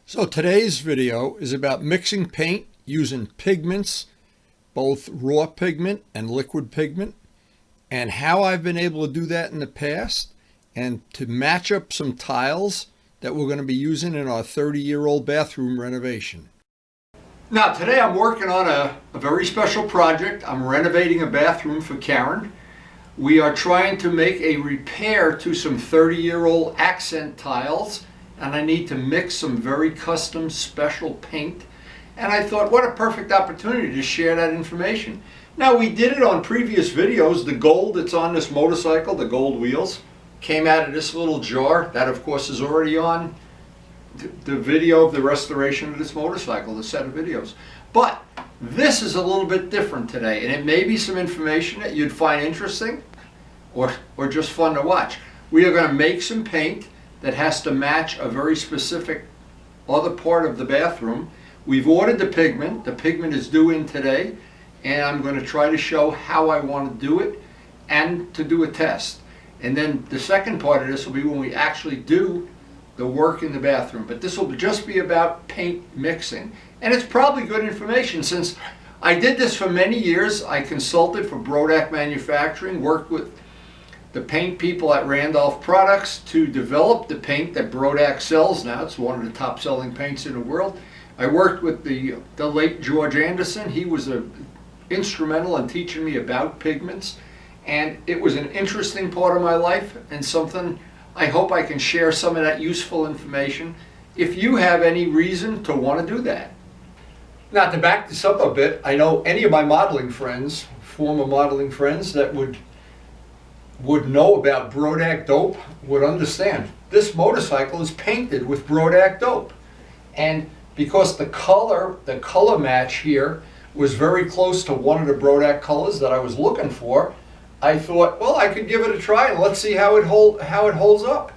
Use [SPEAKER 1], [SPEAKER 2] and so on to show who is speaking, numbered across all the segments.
[SPEAKER 1] So today's video is about mixing paint using pigments, both raw pigment and liquid pigment, and how I've been able to do that in the past and to match up some tiles that we're going to be using in our 30-year-old bathroom renovation. Now today I'm working on a very special project. I'm renovating a bathroom for Karen. We are trying to make a repair to some 30-year-old accent tiles, and I need to mix some very custom special paint. And I thought, what a perfect opportunity to share that information. Now, we did it on previous videos. The gold that's on this motorcycle, the gold wheels, came out of this little jar. That, of course, is already on the video of the restoration of this motorcycle, the set of videos. But this is a little bit different today, and it may be some information that you'd find interesting or just fun to watch. We are going to make some paint that has to match a very specific other part of the bathroom. We've ordered the pigment. The pigment is due in today, and I'm going to try to show how I want to do it and to do a test. And then the second part of this will be when we actually do the work in the bathroom. But this will just be about paint mixing. And it's probably good information since I did this for many years. I consulted for Brodak Manufacturing, worked with the paint people at Randolph Products to develop the paint that Brodak sells now. It's one of the top selling paints in the world. I worked with the late George Anderson. He was instrumental in teaching me about pigments, and it was an interesting part of my life and something I hope I can share some of that useful information if you have any reason to want to do that. Now, to back this up a bit, I know any of my modeling friends, former modeling friends that would know about Brodak dope would understand. This motorcycle is painted with Brodak dope. And because the color match here was very close to one of the Brodak colors that I was looking for, I thought, well, I could give it a try and let's see how it holds up.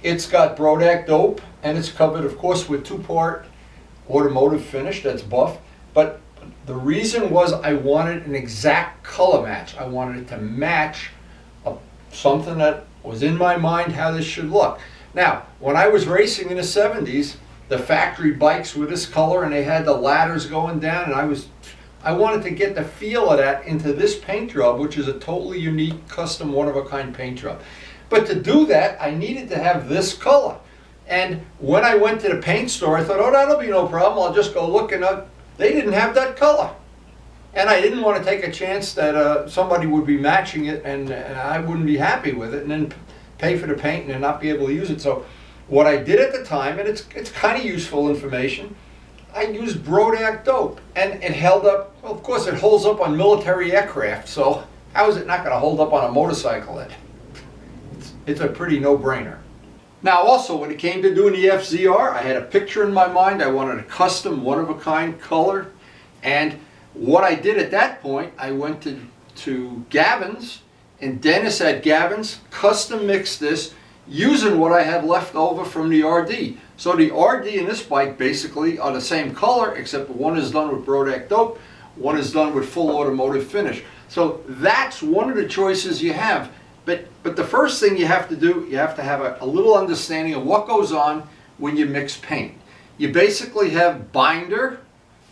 [SPEAKER 1] It's got Brodak dope and it's covered, of course, with two-part automotive finish that's buff. But the reason was I wanted an exact color match. I wanted it to match something that was in my mind how this should look. Now, when I was racing in the 70s, the factory bikes were this color and they had the ladders going down, and I wanted to get the feel of that into this paint job, which is a totally unique, custom, one-of-a-kind paint job. But to do that, I needed to have this color. And when I went to the paint store, I thought, oh, that'll be no problem. I'll just go look, and they didn't have that color. And I didn't want to take a chance that somebody would be matching it and I wouldn't be happy with it and then pay for the paint and then not be able to use it. So what I did at the time, and it's kind of useful information, I used Brodak dope, and it held up. Well, of course, it holds up on military aircraft, so how is it not going to hold up on a motorcycle? It's a pretty no-brainer. Now, also, when it came to doing the FZR, I had a picture in my mind. I wanted a custom, one-of-a-kind color, and what I did at that point, I went to Gavin's, and Dennis at Gavin's custom mixed this using what I had left over from the RD. So the RD and this bike basically are the same color, except one is done with Brodak dope, one is done with full automotive finish. So that's one of the choices you have. But the first thing you have to do, you have to have a little understanding of what goes on when you mix paint. You basically have binder,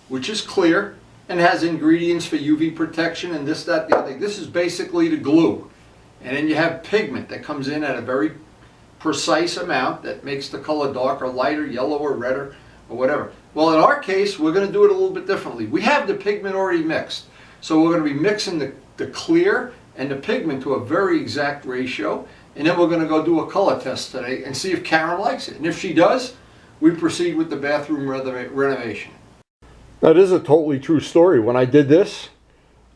[SPEAKER 1] which is clear, and has ingredients for UV protection and this, that, the other thing. This is basically the glue. And then you have pigment that comes in at a very precise amount that makes the color darker, lighter, yellower, redder, or whatever. Well, in our case, we're going to do it a little bit differently. We have the pigment already mixed. So we're going to be mixing the clear and the pigment to a very exact ratio. And then we're going to go do a color test today and see if Karen likes it. And if she does, we proceed with the bathroom renovation. Now, this is a totally true story. When I did this,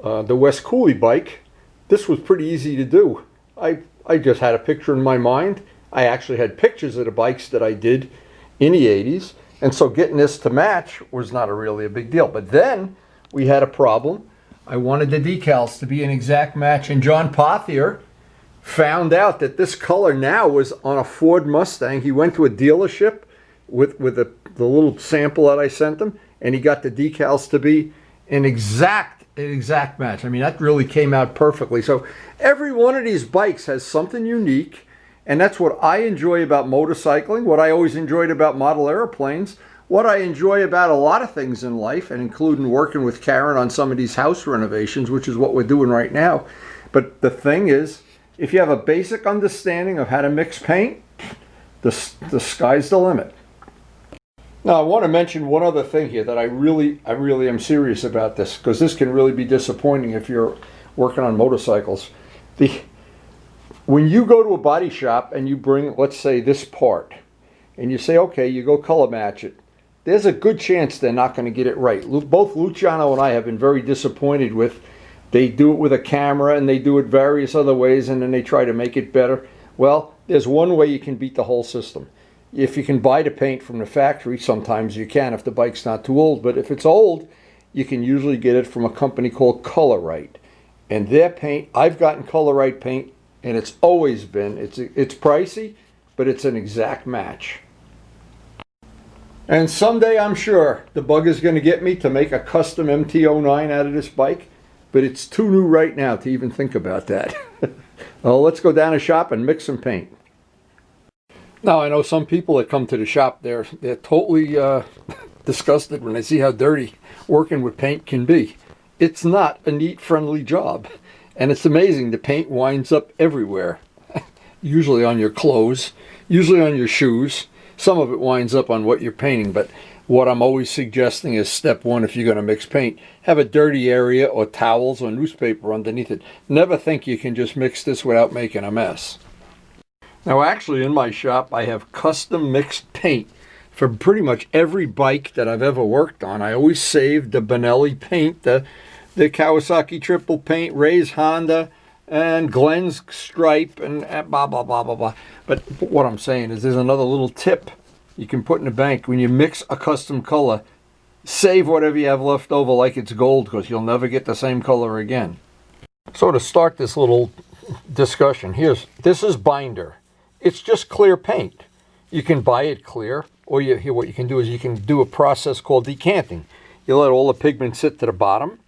[SPEAKER 1] the West Cooley bike, this was pretty easy to do. I just had a picture in my mind. I actually had pictures of the bikes that I did in the 80s. And so getting this to match was not really a big deal. But then we had a problem. I wanted the decals to be an exact match. And John Pothier found out that this color now was on a Ford Mustang. He went to a dealership with the little sample that I sent him, and he got the decals to be an exact match. I mean, that really came out perfectly. So every one of these bikes has something unique, and that's what I enjoy about motorcycling, what I always enjoyed about model airplanes. what I enjoy about a lot of things in life, and including working with Karen on some of these house renovations, which is what we're doing right now. But the thing is, if you have a basic understanding of how to mix paint, the sky's the limit. Now, I want to mention one other thing here that I really am serious about this, because this can really be disappointing if you're working on motorcycles. When you go to a body shop and you bring, let's say, this part, and you say, okay, you go color match it, there's a good chance they're not going to get it right. Both Luciano and I have been very disappointed with, they do it with a camera and they do it various other ways and then they try to make it better. Well, there's one way you can beat the whole system. If you can buy the paint from the factory, sometimes you can if the bike's not too old, but if it's old, you can usually get it from a company called Color-Right. And their paint, I've gotten Color-Right paint, and it's always been, it's pricey, but it's an exact match. And someday I'm sure the bug is going to get me to make a custom MT-09 out of this bike, but it's too new right now to even think about that. Well, let's go down to shop and mix some paint. Now, I know some people that come to the shop, they're totally disgusted when they see how dirty working with paint can be. It's not a neat, friendly job. And it's amazing, the paint winds up everywhere. Usually on your clothes, usually on your shoes. Some of it winds up on what you're painting, but what I'm always suggesting is step one, if you're going to mix paint, have a dirty area or towels or newspaper underneath it. Never think you can just mix this without making a mess. Now, actually, in my shop, I have custom mixed paint for pretty much every bike that I've ever worked on. I always save the Benelli paint, the Kawasaki triple paint, Ray's Honda, and Glenn's stripe, and blah, blah, blah, blah, blah. But what I'm saying is there's another little tip you can put in the bank. When you mix a custom color, save whatever you have left over like it's gold, because you'll never get the same color again. So to start this little discussion, this is binder. It's just clear paint. You can buy it clear, or what you can do is you can do a process called decanting. You let all the pigment sit to the bottom,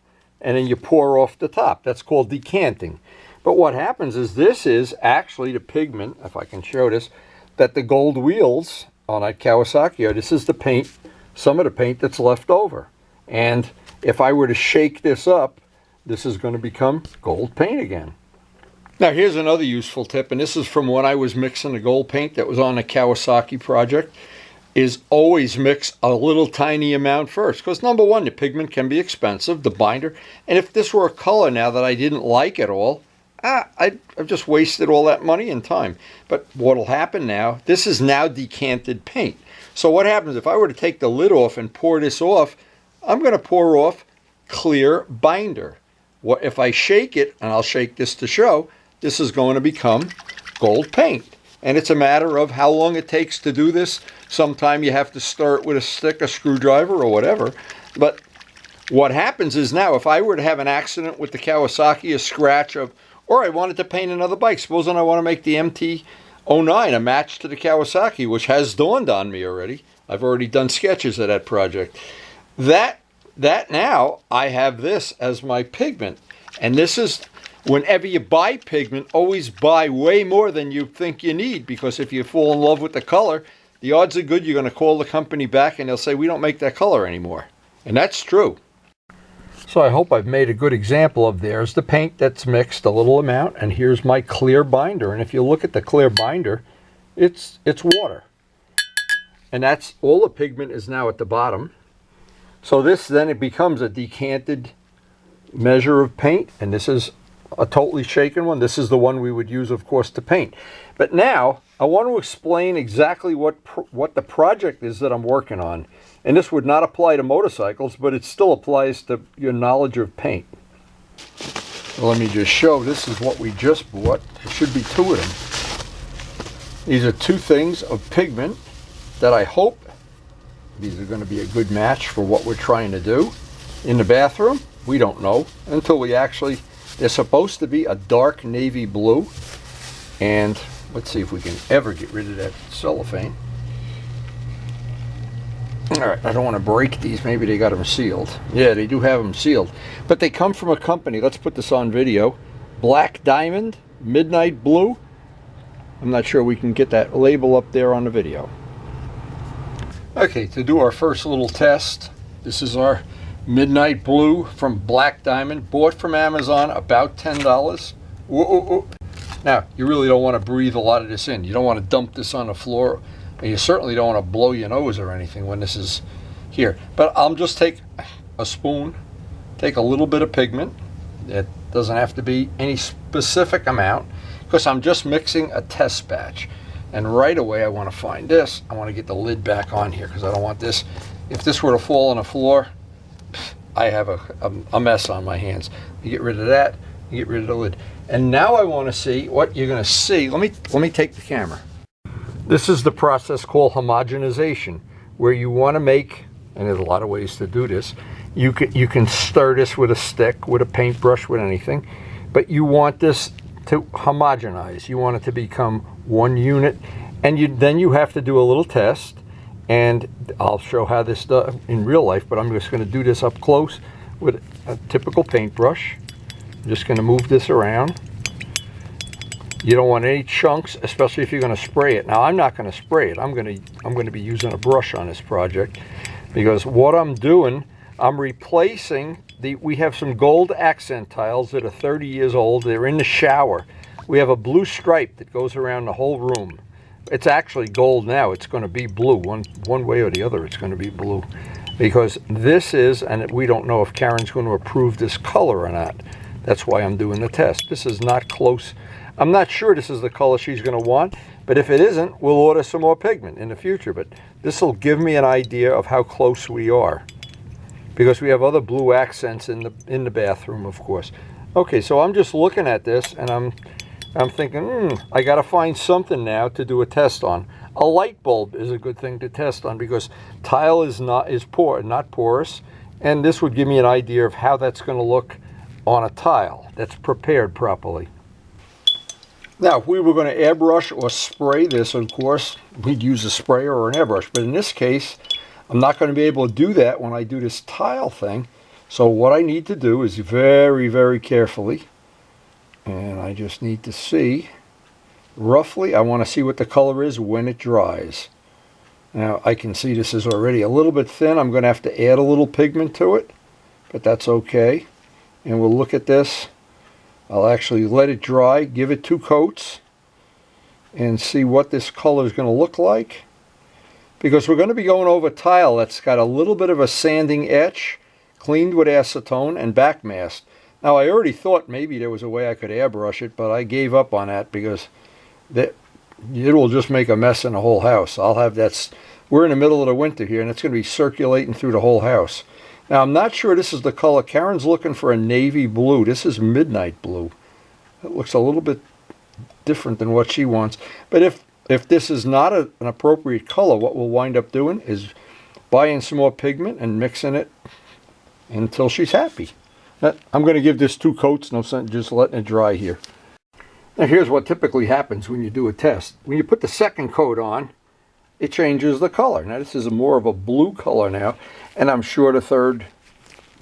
[SPEAKER 1] and then you pour off the top. That's called decanting. But what happens is this is actually the pigment, if I can show this, that the gold wheels on that Kawasaki are. This is the paint, some of the paint that's left over. And if I were to shake this up, this is going to become gold paint again. Now, here's another useful tip, and this is from when I was mixing the gold paint that was on a Kawasaki project, is always mix a little tiny amount first. Because number one, the pigment can be expensive, the binder, and if this were a color now that I didn't like at all, I've just wasted all that money and time. But what'll happen now, this is now decanted paint. So what happens if I were to take the lid off and pour this off, I'm going to pour off clear binder. What if I shake it, and I'll shake this to show, this is going to become gold paint. And it's a matter of how long it takes to do this. Sometime you have to stir it with a stick, a screwdriver, or whatever. But what happens is now, if I were to have an accident with the Kawasaki, a scratch of, or I wanted to paint another bike, supposing I want to make the MT-09 a match to the Kawasaki, which has dawned on me already. I've already done sketches of that project. That now, I have this as my pigment. And this is, whenever you buy pigment, always buy way more than you think you need, because if you fall in love with the color, the odds are good you're going to call the company back and they'll say, we don't make that color anymore. And that's true. So I hope I've made a good example of, there's the paint that's mixed, a little amount, and here's my clear binder. And if you look at the clear binder, it's water. And that's all the pigment is now at the bottom. So this, then it becomes a decanted measure of paint, and this is a totally shaken one. This is the one we would use, of course, to paint. But now I want to explain exactly what the project is that I'm working on. And this would not apply to motorcycles, but it still applies to your knowledge of paint. So let me just show. This is what we just bought. There should be two of them. These are two things of pigment that I hope these are going to be a good match for what we're trying to do. In the bathroom, we don't know until we actually, they're supposed to be a dark navy blue. And let's see if we can ever get rid of that cellophane. All right, I don't want to break these. Maybe they got them sealed. Yeah, they do have them sealed. But they come from a company. Let's put this on video. Black Diamond, Midnight Blue. I'm not sure we can get that label up there on the video. Okay, to do our first little test, this is our Midnight Blue from Black Diamond, bought from Amazon, about $10. Whoa. Now, you really don't want to breathe a lot of this in. You don't want to dump this on the floor, and you certainly don't want to blow your nose or anything when this is here. But I'll just take a spoon, take a little bit of pigment. It doesn't have to be any specific amount, because I'm just mixing a test batch. And right away I want to find this. I want to get the lid back on here because I don't want this. If this were to fall on the floor, I have a mess on my hands. You get rid of that, you get rid of the lid. And now I want to see what you're going to see. Let me take the camera. This is the process called homogenization, where you want to make, and there's a lot of ways to do this. You can stir this with a stick, with a paintbrush, with anything, but you want this to homogenize. You want it to become one unit, and then you have to do a little test, and I'll show how this does in real life, but I'm just going to do this up close with a typical paintbrush. I'm just going to move this around. You don't want any chunks, especially if you're going to spray it. Now, I'm not going to spray it. I'm going to be using a brush on this project, because what I'm doing, I'm replacing we have some gold accent tiles that are 30 years old. They're in the shower. We have a blue stripe that goes around the whole room. It's actually gold now. It's going to be blue. One way or the other, it's going to be blue. Because this is, and we don't know if Karen's going to approve this color or not. That's why I'm doing the test. This is not close. I'm not sure this is the color she's going to want, but if it isn't, we'll order some more pigment in the future. But this will give me an idea of how close we are, because we have other blue accents in the bathroom, of course. Okay, so I'm just looking at this, and I'm thinking, I got to find something now to do a test on. A light bulb is a good thing to test on, because tile is not porous, and this would give me an idea of how that's going to look on a tile that's prepared properly. Now, if we were going to airbrush or spray this, of course, we'd use a sprayer or an airbrush. But in this case, I'm not going to be able to do that when I do this tile thing. So what I need to do is very, very carefully, and I just need to see, roughly, I want to see what the color is when it dries. Now, I can see this is already a little bit thin. I'm going to have to add a little pigment to it, but that's okay. And we'll look at this. I'll actually let it dry, give it 2 coats, and see what this color is going to look like. Because we're going to be going over tile that's got a little bit of a sanding etch, cleaned with acetone and backmasked. Now, I already thought maybe there was a way I could airbrush it, but I gave up on that because it will just make a mess in the whole house. I'll have that. We're in the middle of the winter here, and it's going to be circulating through the whole house. Now, I'm not sure this is the color. Karen's looking for a navy blue. This is midnight blue. It looks a little bit different than what she wants. But if this is not an appropriate color, what we'll wind up doing is buying some more pigment and mixing it until she's happy. I'm going to give this 2 coats, no sense just letting it dry here. Now, here's what typically happens when you do a test. When you put the second coat on, it changes the color. Now, this is more of a blue color now, and I'm sure the third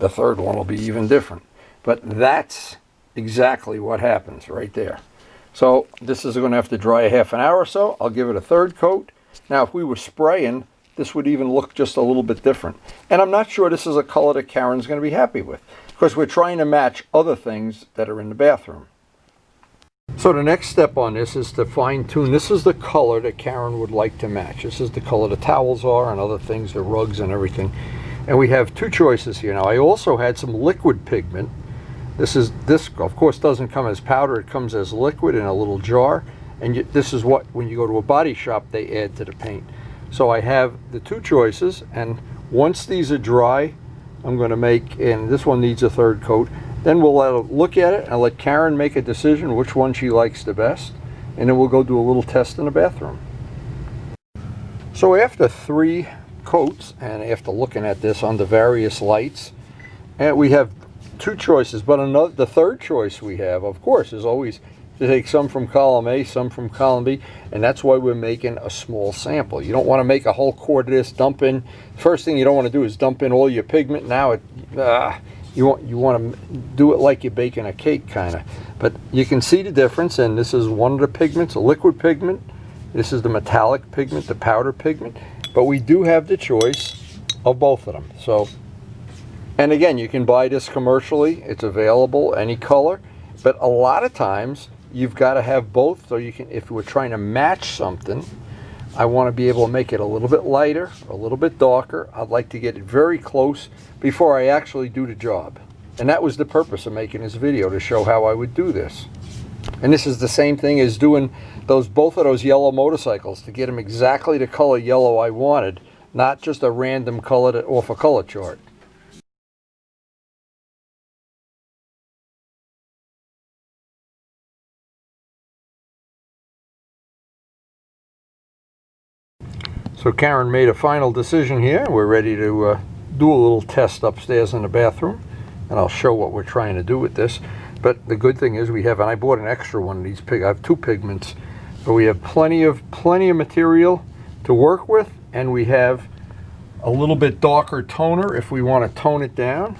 [SPEAKER 1] one will be even different. But that's exactly what happens right there. So this is going to have to dry a half an hour or so. I'll give it a 3rd coat. Now, if we were spraying, this would even look just a little bit different. And I'm not sure this is a color that Karen's going to be happy with, because we're trying to match other things that are in the bathroom. So the next step on this is to fine tune. This is the color that Karen would like to match. This is the color the towels are and other things, the rugs and everything. And we have 2 choices here. Now, I also had some liquid pigment. This of course doesn't come as powder. It comes as liquid in a little jar. And this is what, when you go to a body shop, they add to the paint. So I have the 2 choices, and once these are dry, I'm going to make, and this one needs a 3rd coat. Then we'll look at it and let Karen make a decision which one she likes the best, and then we'll go do a little test in the bathroom. So after 3 coats, and after looking at this under various lights, and we have 2 choices, but the 3rd choice we have, of course, is always to take some from column A, some from column B, and that's why we're making a small sample. You don't want to make a whole quart of this, dump in. First thing you don't want to do is dump in all your pigment. Now you want to do it like you're baking a cake, kind of. But you can see the difference, and this is one of the pigments, a liquid pigment. This is the metallic pigment, the powder pigment. but we do have the choice of both of them. So, and again, you can buy this commercially. It's available any color, but a lot of times you've got to have both. So you can, if we're trying to match something, I want to be able to make it a little bit lighter, a little bit darker. I'd like to get it very close before I actually do the job. And that was the purpose of making this video, to show how I would do this. And this is the same thing as doing both of those yellow motorcycles, to get them exactly the color yellow I wanted, not just a random color off a color chart. So Karen made a final decision here. We're ready to do a little test upstairs in the bathroom, and I'll show what we're trying to do with this. But the good thing is we have, and I bought an extra one of these I have 2 pigments, but we have plenty of material to work with, and we have a little bit darker toner if we want to tone it down,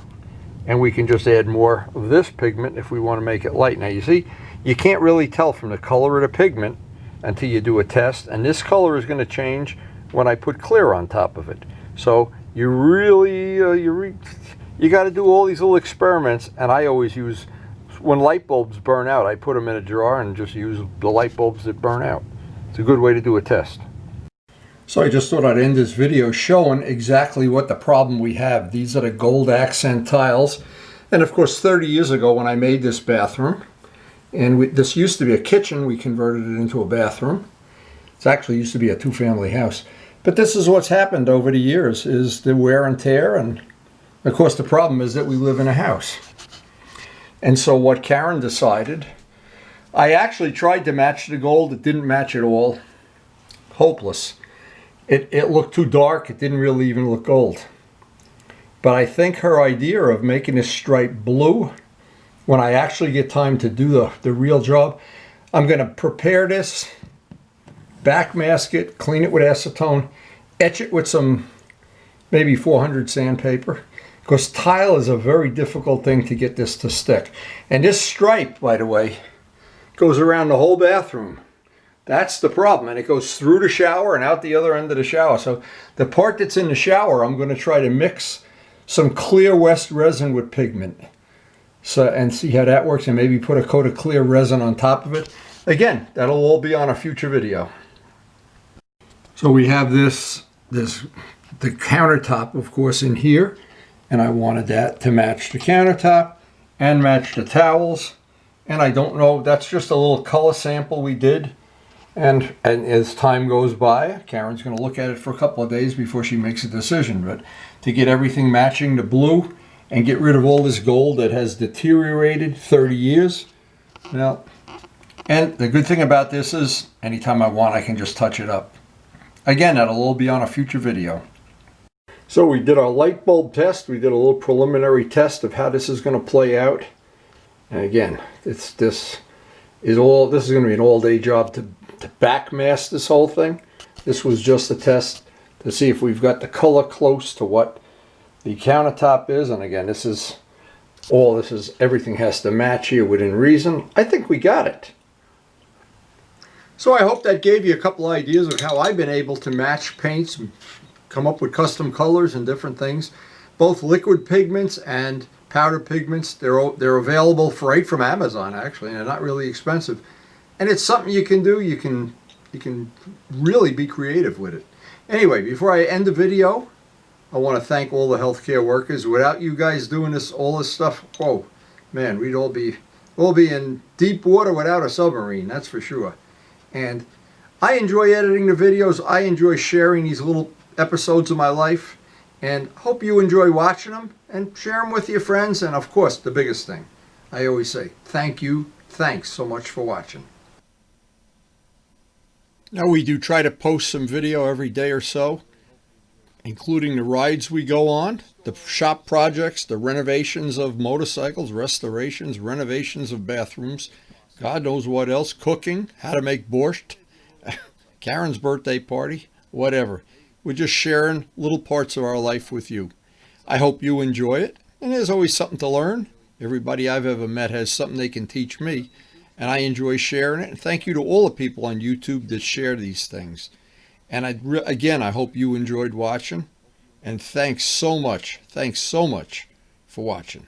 [SPEAKER 1] and we can just add more of this pigment if we want to make it light. Now you see, you can't really tell from the color of the pigment until you do a test, and this color is going to change when I put clear on top of it. So you really, you got to do all these little experiments, and I always use, when light bulbs burn out, I put them in a jar and just use the light bulbs that burn out. It's a good way to do a test. So I just thought I'd end this video showing exactly what the problem we have. These are the gold accent tiles. And of course, 30 years ago when I made this bathroom, and this used to be a kitchen, we converted it into a bathroom. It actually used to be a 2-family house. But this is what's happened over the years, is the wear and tear. And of course, the problem is that we live in a house. And so what Karen decided, I actually tried to match the gold. It didn't match at all. Hopeless. It looked too dark. It didn't really even look gold. But I think her idea of making this stripe blue, when I actually get time to do the real job, I'm going to prepare this, back mask it, clean it with acetone, etch it with some maybe 400 sandpaper, because tile is a very difficult thing to get this to stick. And this stripe, by the way, goes around the whole bathroom. That's the problem, and it goes through the shower and out the other end of the shower. So the part that's in the shower, I'm going to try to mix some clear West resin with pigment, and see how that works, and maybe put a coat of clear resin on top of it. Again, that'll all be on a future video. So we have the countertop, of course, in here, and I wanted that to match the countertop and match the towels. And I don't know, that's just a little color sample we did. And as time goes by, Karen's going to look at it for a couple of days before she makes a decision. But to get everything matching the blue and get rid of all this gold that has deteriorated 30 years. Now, and the good thing about this is anytime I want, I can just touch it up. Again, that'll all be on a future video. So we did our light bulb test. We did a little preliminary test of how this is going to play out. And again, this is going to be an all-day job to back mask this whole thing. This was just a test to see if we've got the color close to what the countertop is. And again, everything has to match here within reason. I think we got it. So I hope that gave you a couple ideas of how I've been able to match paints, come up with custom colors and different things. Both liquid pigments and powder pigments, they're available right from Amazon, actually, and they're not really expensive. And it's something you can do. You can really be creative with it. Anyway, before I end the video, I want to thank all the healthcare workers. Without you guys doing all this stuff, whoa, man, we'd all be in deep water without a submarine, that's for sure. And I enjoy editing the videos. I enjoy sharing these little episodes of my life, and hope you enjoy watching them and share them with your friends. And of course, the biggest thing, I always say, thanks so much for watching. Now we do try to post some video every day or so, including the rides we go on, the shop projects, the renovations of motorcycles, restorations, renovations of bathrooms, God knows what else, cooking, how to make borscht, Karen's birthday party, whatever. We're just sharing little parts of our life with you. I hope you enjoy it, and there's always something to learn. Everybody I've ever met has something they can teach me, and I enjoy sharing it. And thank you to all the people on YouTube that share these things. And again, I hope you enjoyed watching. And thanks so much for watching.